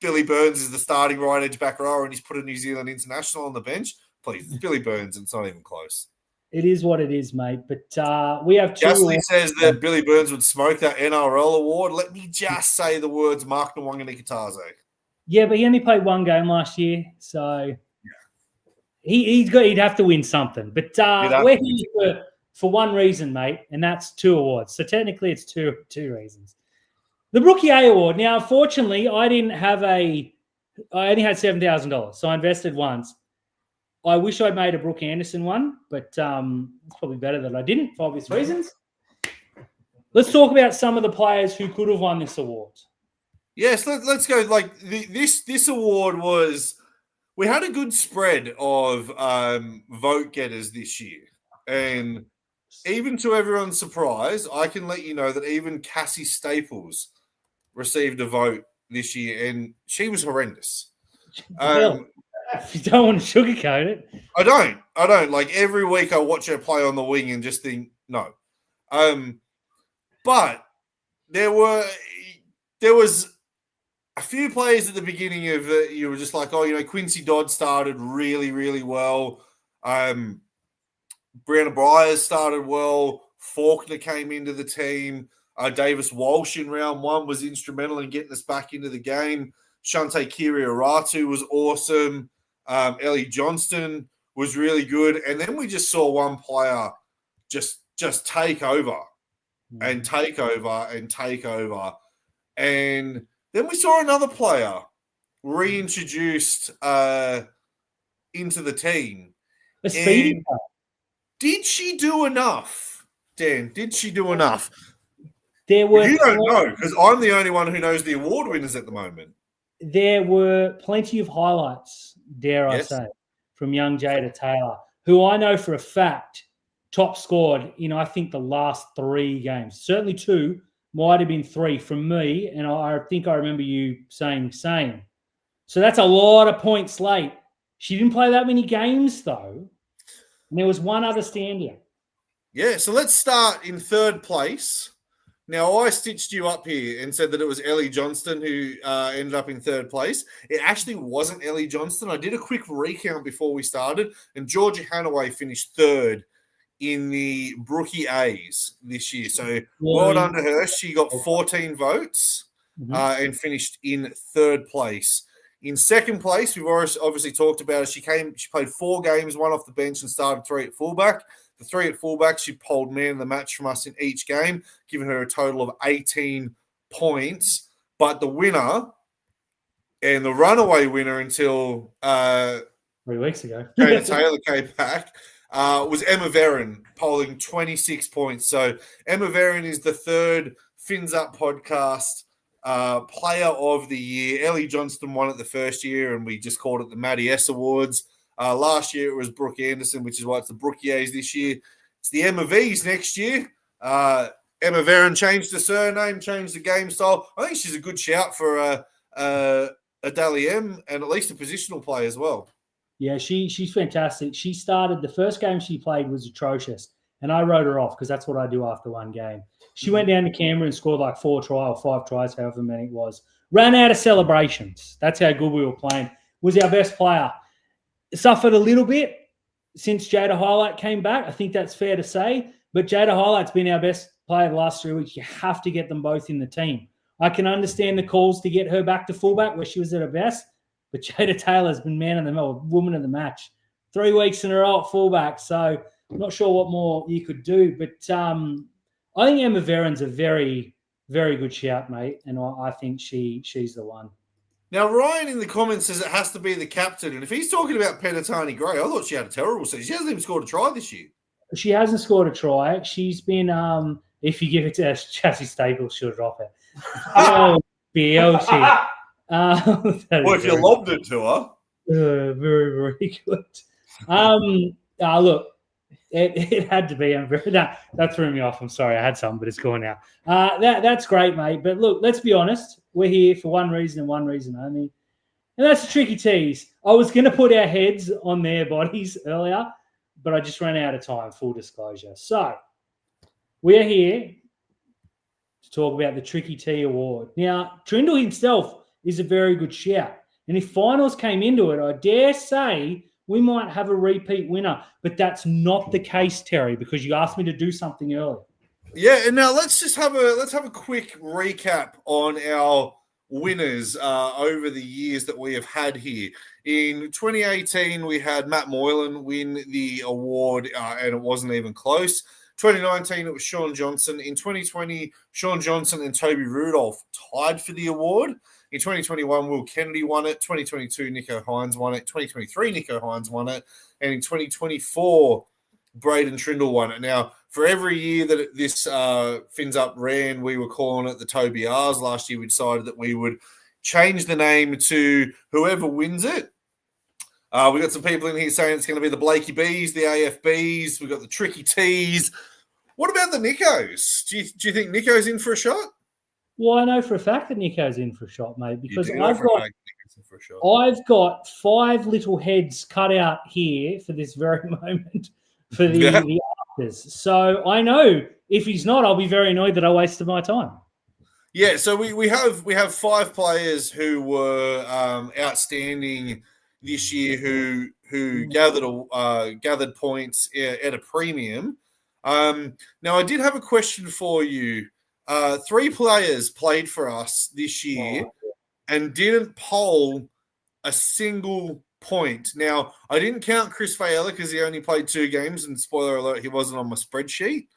Billy Burns is the starting right edge back rower, and he's put a New Zealand international on the bench. Please, Billy Burns, it's not even close. It is what it is, mate. But we have two. Justin says that Billy Burns would smoke that NRL award. Let me just say the words Mark Nwanga-Nikitaze. Yeah, but he only played 1 game last year, so he'd have to win something. But we're here for one reason, mate, and that's 2 awards. So technically, it's two reasons. The Rookie A award. Now, unfortunately, I only had $7,000, so I invested once. I wish I'd made a Brooke Anderson one, but it's probably better that I didn't for obvious reasons. Let's talk about some of the players who could have won this award. Yes, let's go. This award was, we had a good spread of vote getters this year, and even to everyone's surprise, I can let you know that even Cassie Staples received a vote this year, and she was horrendous. If you don't want to sugarcoat it. I don't. Like, every week I watch her play on the wing and just think, no. But there was a few players at the beginning of it, you were just like, Quincy Dodd started really, really well. Brianna Bryars started well. Faulkner came into the team. Davis Walsh in round 1 was instrumental in getting us back into the game. Shante Kirioratu was awesome. Ellie Johnston was really good. And then we just saw one player just take over and take over and take over. And then we saw another player reintroduced into the team. A speedy player. Did she do enough, Dan? Did she do enough? You don't know, because I'm the only one who knows the award winners at the moment. There were plenty of highlights, dare I say, from young Jada Taylor, who I know for a fact top scored in, I think, the last 3 games. Certainly 2, might have been 3 from me, and I think I remember you saying same. So that's a lot of points late. She didn't play that many games, though, and there was one other standout. Yeah, so let's start in 3rd place. Now, I stitched you up here and said that it was Ellie Johnston who ended up in 3rd place. It actually wasn't Ellie Johnston. I did a quick recount before we started, and Georgia Hanaway finished 3rd in the Brookie A's this year. So well done to her. She got 14 votes and finished in 3rd place. In second place, we've obviously talked about it. She played 4 games, 1 off the bench, and started 3 at fullback. The 3 at fullback, she polled man of the match from us in each game, giving her a total of 18 points. But the winner and the runaway winner until 3 weeks ago, Jada Taylor came back, was Emma Verron, polling 26 points. So Emma Verron is the third Fins Up podcast player of the year. Ellie Johnston won it the first year, and we just called it the Maddie S Awards. Last year it was Brooke Anderson, which is why it's the Brookies this year. It's the Emma V's next year. Emma Verron changed the surname, changed the game style. I think she's a good shout for a Dally M, and at least a positional play as well. Yeah, she's fantastic. She started, the first game she played was atrocious, and I wrote her off because that's what I do after one game. She went down to Canberra and scored like 4 tries or 5 tries, however many it was. Ran out of celebrations. That's how good we were playing. Was our best player. Suffered a little bit since Jada Highlight came back. I think that's fair to say. But Jada Highlight's been our best player the last 3 weeks. You have to get them both in the team. I can understand the calls to get her back to fullback where she was at her best, but Jada Taylor's been man of the match, woman of the match, 3 weeks in a row at fullback. So I'm not sure what more you could do, but I think Emma Verron's a very, very good shout, mate, and I think she's the one. Now, Ryan in the comments says it has to be the captain, and if he's talking about Penatani Gray, I thought she had a terrible season. She hasn't even scored a try this year. She hasn't scored a try. She's been, if you give it to Chassis Staples, she'll drop it. Oh, BLG. Well, if you lobbed it to her. Very, very good. Look, it had to be. That threw me off. I'm sorry. I had some, but it's gone now. That's great, mate. But look, let's be honest. We're here for one reason and one reason only. And that's the tricky tease. I was going to put our heads on their bodies earlier, but I just ran out of time, full disclosure. So we're here to talk about the Tricky T Award. Now, Trindle himself is a very good shout. And if finals came into it, I dare say we might have a repeat winner. But that's not the case, Terry, because you asked me to do something earlier. Yeah, and now let's have a quick recap on our winners over the years that we have had here. In 2018, we had Matt Moylan win the award, and it wasn't even close. 2019, it was Sean Johnson. In 2020, Sean Johnson and Toby Rudolph tied for the award. In 2021, Will Kennedy won it. 2022, Nico Hines won it. 2023, Nico Hines won it. And in 2024, Braden Trindle won it. Now, for every year that this Fins Up ran, we were calling it the Toby R's. Last year, we decided that we would change the name to whoever wins it. We got some people in here saying it's going to be the Blakey B's, the AFBs. We got the Tricky T's. What about the Nicos? Do you think Nico's in for a shot? Well, I know for a fact that Nico's in for a shot, mate, because I've got 5 little heads cut out here for this very moment for the afters. So I know if he's not, I'll be very annoyed that I wasted my time. Yeah, so we have 5 players who were outstanding this year who gathered points at a premium. Now, I did have a question for you. 3 players played for us this year and didn't poll a single point. Now, I didn't count Chris Fayella because he only played 2 games, and spoiler alert, he wasn't on my spreadsheet.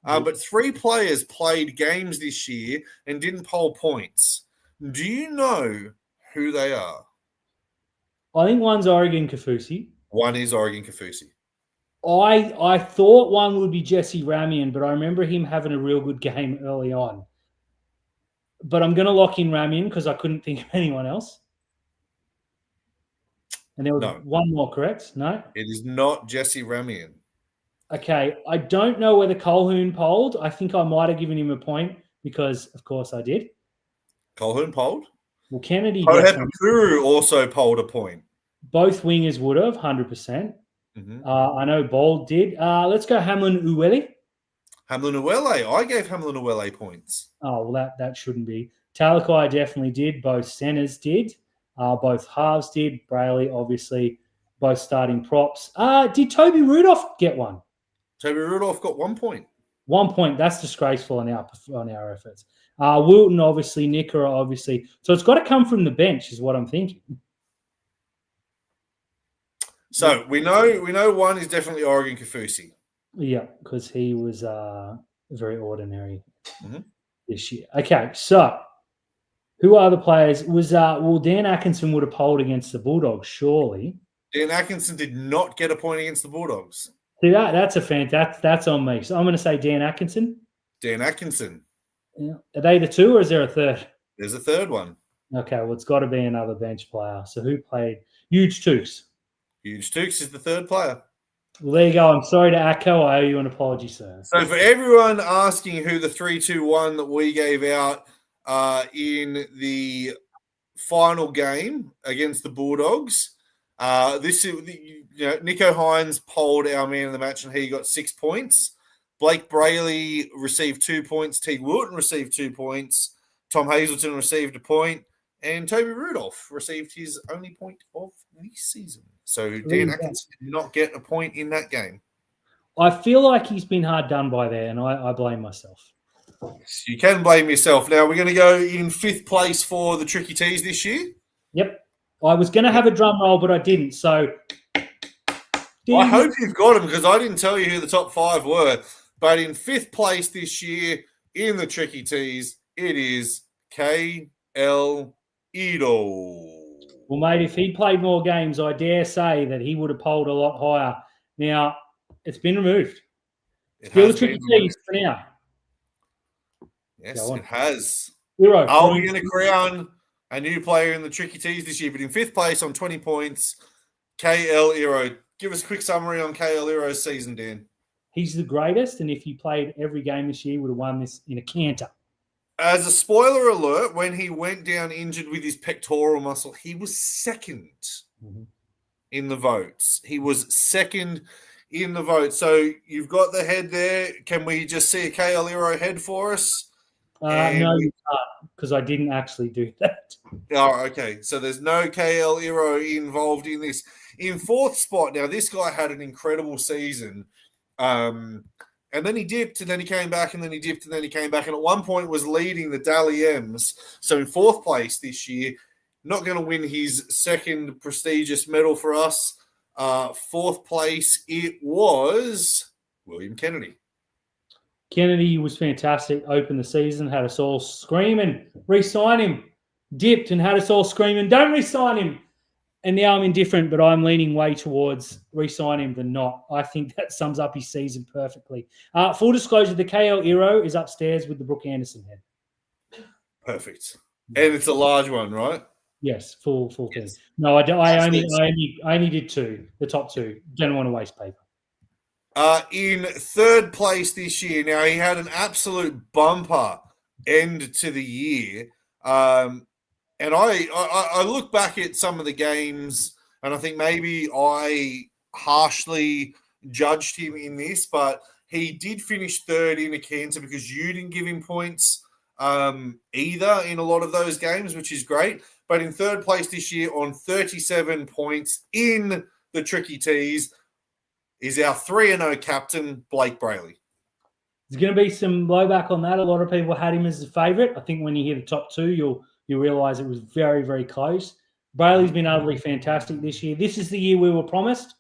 But 3 players played games this year and didn't poll points. Do you know who they are? I think one's Oregon Kafusi. One is Oregon Kafusi. I thought one would be Jesse Ramian, but I remember him having a real good game early on. But I'm going to lock in Ramian because I couldn't think of anyone else. And there was one more, correct? No? It is not Jesse Ramian. Okay. I don't know whether Colhoun polled. I think I might have given him a point because, of course, I did. Colhoun polled? Well, Kennedy... Ohepakuru also polled a point. Both wingers would have, 100%. Mm-hmm. I know Bold did. Let's go Hamlin Uwele. Hamlin Uwele. I gave Hamlin Uwele points. Oh, well, that shouldn't be. Talakai definitely did. Both centers did. Both halves did. Brayley, obviously, both starting props. Did Toby Rudolph get one? Toby Rudolph got 1 point. 1 point. That's disgraceful on our efforts. Wilton, obviously. Nickera, obviously. So it's got to come from the bench is what I'm thinking. So we know one is definitely Oregon Kafusi. Yeah, because he was very ordinary Mm-hmm. this year. Okay, so who are the players? Was Dan Atkinson would have polled against the Bulldogs, surely. Dan Atkinson did not get a point against the Bulldogs. See that's a that's on me. So I'm going to say Dan Atkinson. Dan Atkinson. Yeah. Are they the two, or is there a third? There's a third one. Okay, well it's got to be another bench player. So who played? Huge Tooks. Huge Tooks is the third player. Well, there you go. I'm sorry to Atco. I owe you an apology, sir. So for everyone asking who the 3-2-1 that we gave out in the final game against the Bulldogs, this is Nico Hines polled our man of the match and he got 6 points. Blake Brayley received 2 points. Teague Wilton received 2 points. Tom Hazelton received a point. And Toby Rudolph received his only point of the season. So Dan Atkinson did not get a point in that game. I feel like he's been hard done by there, and I blame myself. You can blame yourself. Now, we're going to go in 5th place for the Tricky Tees this year. Yep. I was going to have a drum roll, but I didn't. So I hope you've got them because I didn't tell you who the top 5 were. But in 5th place this year in the Tricky Tees, it is K.L. Edo. Well, mate, if he'd played more games, I dare say that he would have polled a lot higher. Now, it's been removed. Still the Tricky Tees for now. Yes, it has. Hero. Are we going to crown a new player in the Tricky Tees this year? But in 5th place on 20 points, KL Iro. Give us a quick summary on KL Iro's season, Dan. He's the greatest, and if he played every game this year, he would have won this in a canter. As a spoiler alert, when he went down injured with his pectoral muscle, he was second in the votes. He was second in the vote. So you've got the head there. Can we just see a KL Iro head for us? No, you can't, because I didn't actually do that. Oh, okay. So there's no KL Iro involved in this. In 4th spot, now this guy had an incredible season. And then he dipped, and then he came back, and then he dipped, and then he came back. And at one point was leading the Dally M's. So in 4th place this year, not going to win his second prestigious medal for us. 4th place, it was William Kennedy. Kennedy was fantastic. Opened the season, had us all screaming, re-sign him. Dipped and had us all screaming, don't re-sign him. And now I'm indifferent, but I'm leaning way towards re-sign him than not. I think that sums up his season perfectly. Full disclosure, the KL Iro is upstairs with the Brooke Anderson head. Perfect. And it's a large one, right? Yes, full thing. No, I only did 2, the top 2. Don't want to waste paper. In 3rd place this year, now he had an absolute bumper end to the year. And I look back at some of the games, and I think maybe I harshly judged him in this, but he did finish 3rd in a canter because you didn't give him points either in a lot of those games, which is great. But in 3rd place this year on 37 points in the Tricky Tees is our 3-0 captain, Blake Brayley. There's going to be some blowback on that. A lot of people had him as a favourite. I think when you hear the top 2, you realise it was very, very close. Brayley's been utterly fantastic this year. This is the year we were promised.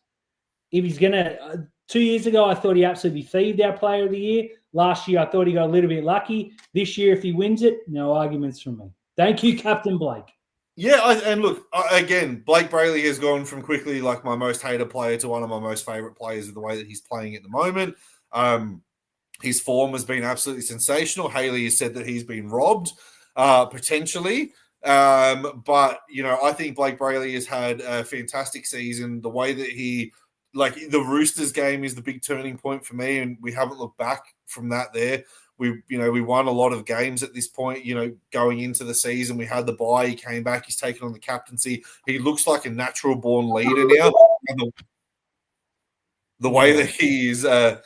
If he's going to 2 years ago, I thought he absolutely thieved our player of the year. Last year, I thought he got a little bit lucky. This year, if he wins it, no arguments from me. Thank you, Captain Blake. Yeah, and look, again, Blake Brayley has gone from quickly like my most hated player to one of my most favourite players of the way that he's playing at the moment. His form has been absolutely sensational. Haley has said that he's been robbed, potentially. But, I think Blake Brayley has had a fantastic season. The way that he, the Roosters game is the big turning point for me, and we haven't looked back from that there. We won a lot of games at this point, going into the season. We had the bye. He came back. He's taken on the captaincy. He looks like a natural born leader now. The way that he is, the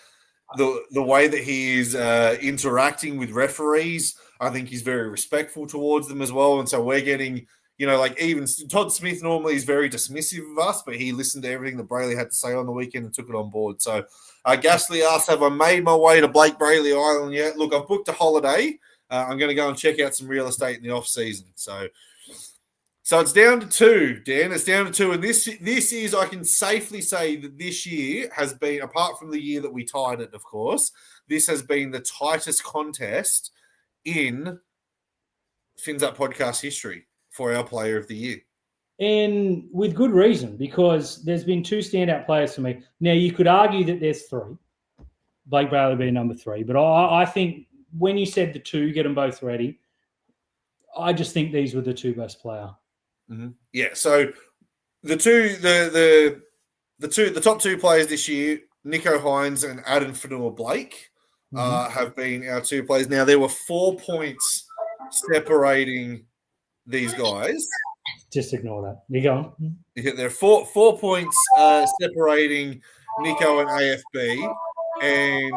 way that he is interacting with referees, I think he's very respectful towards them as well. And so we're getting, even Todd Smith normally is very dismissive of us, but he listened to everything that Brayley had to say on the weekend and took it on board. So Gasly asked, have I made my way to Blake Brayley Island yet? Look, I've booked a holiday. I'm going to go and check out some real estate in the off season. So So it's down to 2, Dan. It's down to 2. And this is, I can safely say that this year has been, apart from the year that we tied it, of course, this has been the tightest contest in Fins Up podcast history for our player of the year. And with good reason, because there's been 2 standout players for me. Now, you could argue that there's 3. Blake Bailey being number 3. But I think when you said the 2, get them both ready, I just think these were the 2 best player. Mm-hmm. Yeah, so the top 2 players this year, Nicho Hynes and Adam Fanua-Blake, have been our 2 players. Now, there were 4 points separating these guys. Just ignore that. You go on. Yeah, there are 4 points separating Nicho and AFB. And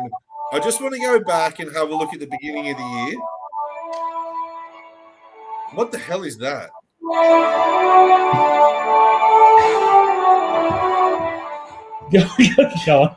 I just want to go back and have a look at the beginning of the year. What the hell is that? Go on.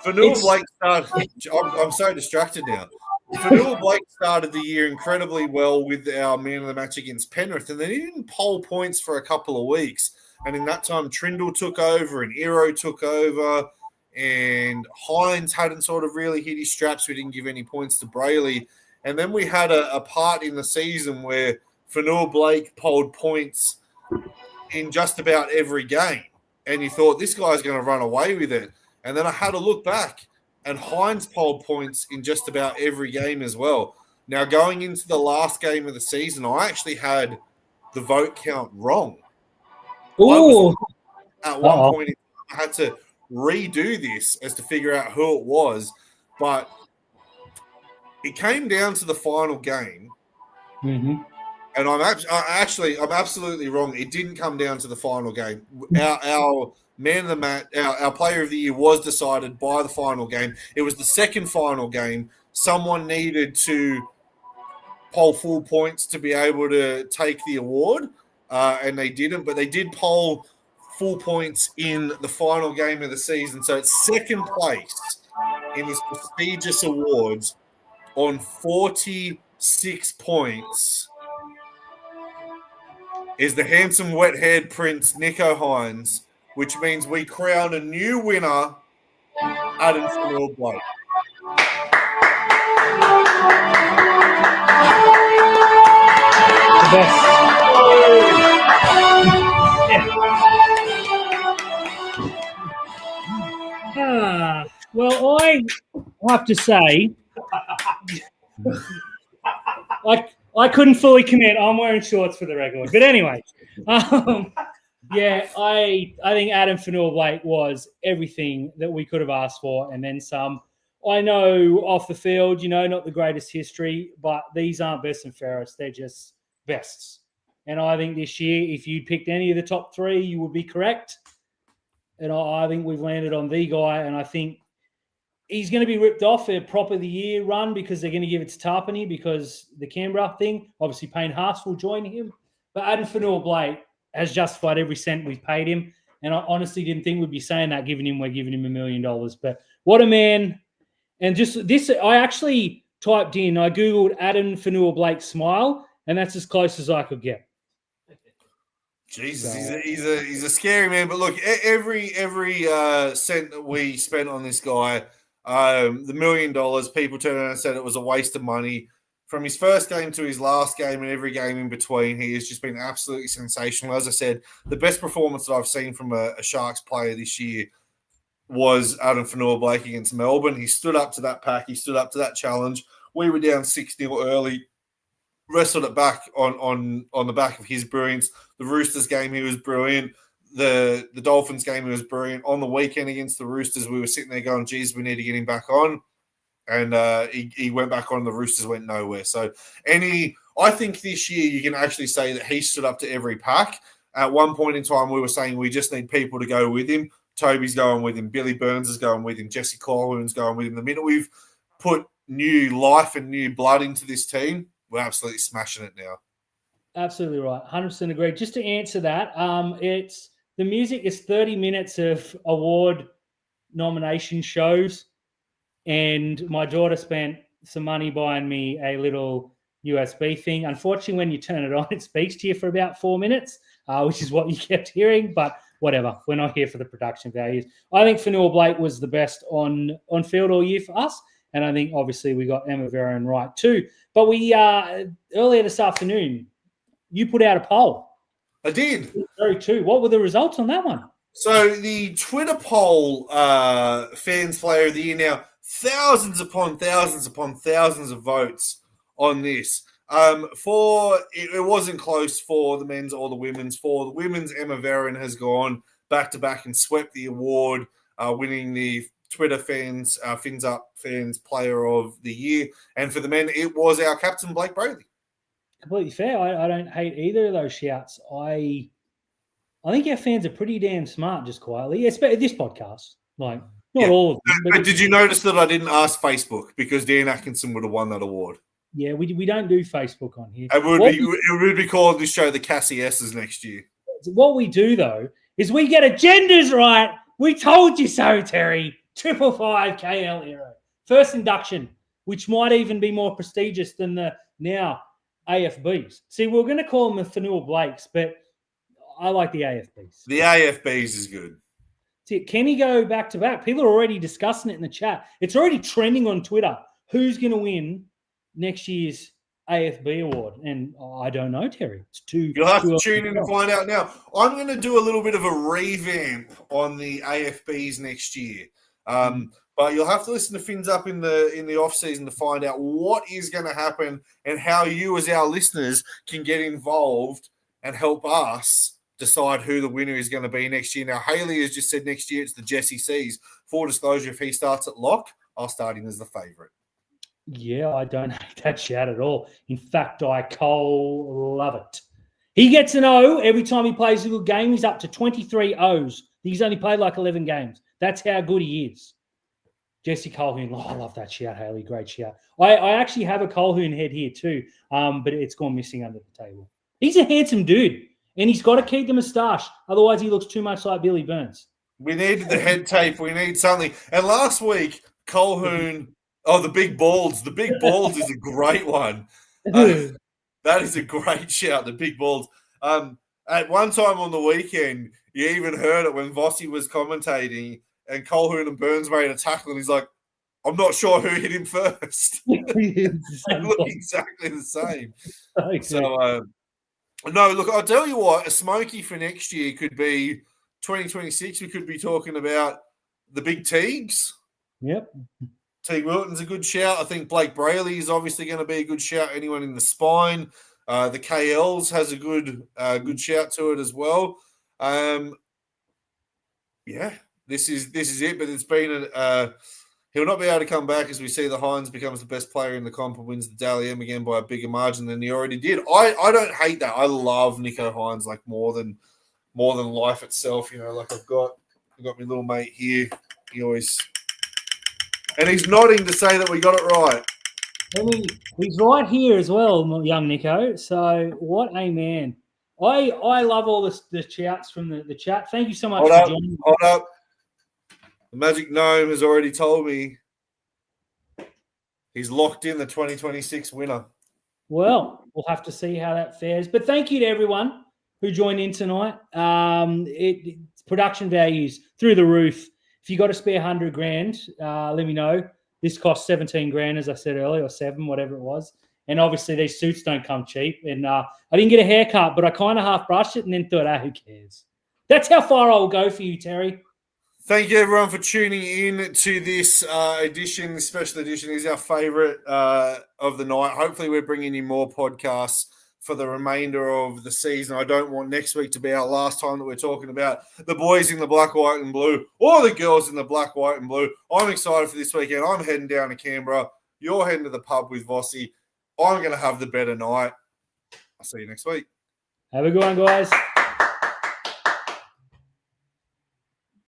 Fanua-Blake started. I'm so distracted now. Fanua-Blake started the year incredibly well with our man of the match against Penrith, and then he didn't poll points for a couple of weeks. And in that time, Trindle took over and Iro took over, and Hynes hadn't sort of really hit his straps. We didn't give any points to Brayley. And then we had a part in the season where Fanua-Blake polled points in just about every game. And you thought, this guy's going to run away with it. And then I had a look back, and Hynes polled points in just about every game as well. Now, going into the last game of the season, I actually had the vote count wrong. Ooh. At one point, I had to redo this as to figure out who it was. But it came down to the final game. Mm-hmm. And I'm absolutely wrong. It didn't come down to the final game. Our man of the match, our player of the year was decided by the final game. It was the second final game. Someone needed to poll full points to be able to take the award, and they didn't. But they did poll full points in the final game of the season. So it's second place in this prestigious awards on 46 points. Is the handsome wet-haired prince Nicho Hynes, which means we crown a new winner, Adam Fanua-Blake. The best. Well, I have to say, I couldn't fully commit. I'm wearing shorts for the record. But anyway, yeah, I think Adam Fanua-Blake was everything that we could have asked for and then some. I know off the field, not the greatest history, but these aren't best and fairest. They're just bests. And I think this year, if you picked any of the top 3, you would be correct. And I think we've landed on the guy, and I think he's going to be ripped off a prop of the year run because they're going to give it to Tarpany because the Canberra thing. Obviously, Payne Haas will join him. But Adam Fanua-Blake has justified every cent we've paid him. And I honestly didn't think we'd be saying that, we're giving him $1 million. But what a man. And just this, I actually typed in, I Googled Adam Fanua-Blake smile, and that's as close as I could get. Jesus, he's a scary man. But look, every cent that we spent on this guy, the $1 million, people turned around and said it was a waste of money. From his first game to his last game and every game in between, he has just been absolutely sensational. As I said, the best performance that I've seen from a Sharks player this year was Adam Fanua-Blake against Melbourne. He stood up to that pack. He stood up to that challenge. We were down 6-0 early, wrestled it back on the back of his brilliance. The Roosters game, he was brilliant. The Dolphins game, he was brilliant. On the weekend against the Roosters, we were sitting there going, geez, we need to get him back on. And he went back on. The Roosters went nowhere. So I think this year you can actually say that he stood up to every pack. At one point in time, we were saying we just need people to go with him. Toby's going with him. Billy Burns is going with him. Jesse Colwyn's going with him. The minute we've put new life and new blood into this team, we're absolutely smashing it now. Absolutely right. 100% agree. Just to answer that, the music is 30 minutes of award nomination shows, and my daughter spent some money buying me a little USB thing. Unfortunately, when you turn it on, it speaks to you for about 4 minutes, which is what you kept hearing. But whatever, we're not here for the production values. I think Fanua Blake was the best on field all year for us. And I think, obviously, we got Emma Veron right too. But we earlier this afternoon, you put out a poll. I did. Very true. What were the results on that one? So the Twitter poll, Fans Player of the Year, now thousands upon thousands upon thousands of votes on this. It wasn't close for the men's or the women's. For the women's, Emma Veron has gone back-to-back and swept the award, winning the Twitter Fins Up Fans Player of the Year. And for the men, it was our captain, Blake Brayley. Completely fair. I don't hate either of those shouts. I think our fans are pretty damn smart, just quietly, especially this podcast. Like, not all of them. But did you notice that I didn't ask Facebook because Dan Atkinson would have won that award? Yeah, we don't do Facebook on here. It would be called this show the Cassie S's next year. What we do, though, is we get agendas right. We told you so, Terry. 555 KL Hero. First induction, which might even be more prestigious than the now AFBs. See, we're going to call them the Fanua Blakes, but I like the AFBs. The AFBs is good. See, can he go back-to-back? People are already discussing it in the chat. It's already trending on Twitter. Who's going to win next year's AFB award? And I don't know, Terry. You'll have to tune in to find out now. I'm going to do a little bit of a revamp on the AFBs next year. But you'll have to listen to Fins Up in the off season to find out what is going to happen and how you as our listeners can get involved and help us decide who the winner is going to be next year. Now, Haley has just said next year it's the Jesse C's. Full disclosure, if he starts at lock, I'll start him as the favourite. Yeah, I don't hate that shout at all. In fact, I love it. He gets an O every time he plays a good game. He's up to 23 O's. He's only played like 11 games. That's how good he is. Jesse Colhoun. Oh, I love that shout, Haley. Great shout. I actually have a Colhoun head here too, but it's gone missing under the table. He's a handsome dude, and he's got to keep the moustache. Otherwise, he looks too much like Billy Burns. We needed the head tape. We need something. And last week, Colhoun, the big balls. The big balls is a great one. That is a great shout, the big balls. At one time on the weekend, you even heard it when Vossi was commentating and Colhoun and Burns made a tackle, and he's like, I'm not sure who hit him first. They look exactly the same. Okay. So, no, look, I'll tell you what, a smoky for next year could be 2026. We could be talking about the big Teagues. Yep. Teague Wilton's a good shout. I think Blake Brayley is obviously going to be a good shout. Anyone in the spine. The KLs has a good shout to it as well. Yeah, this is it. But it's been he'll not be able to come back as we see the Hines becomes the best player in the comp and wins the Dally M again by a bigger margin than he already did. I don't hate that. I love Nico Hines like more than life itself. You know, like I've got my little mate here. He always. And he's nodding to say that we got it right. He's right here as well, young Nico. So what a man. I love all the shouts from the chat. Thank you so much for joining me. Hold up. The Magic Gnome has already told me he's locked in the 2026 winner. Well, we'll have to see how that fares. But thank you to everyone who joined in tonight. Production values through the roof. If you got a spare $100,000, let me know. This cost $17,000, as I said earlier, or $7,000, whatever it was. And obviously, these suits don't come cheap. And I didn't get a haircut, but I kind of half brushed it and then thought, who cares? That's how far I'll go for you, Terry. Thank you, everyone, for tuning in to this edition. This special edition is our favourite of the night. Hopefully, we're bringing you more podcasts for the remainder of the season. I don't want next week to be our last time that we're talking about the boys in the black, white and blue or the girls in the black, white and blue. I'm excited for this weekend. I'm heading down to Canberra. You're heading to the pub with Vossi. I'm going to have the better night. I'll see you next week. Have a good one, guys.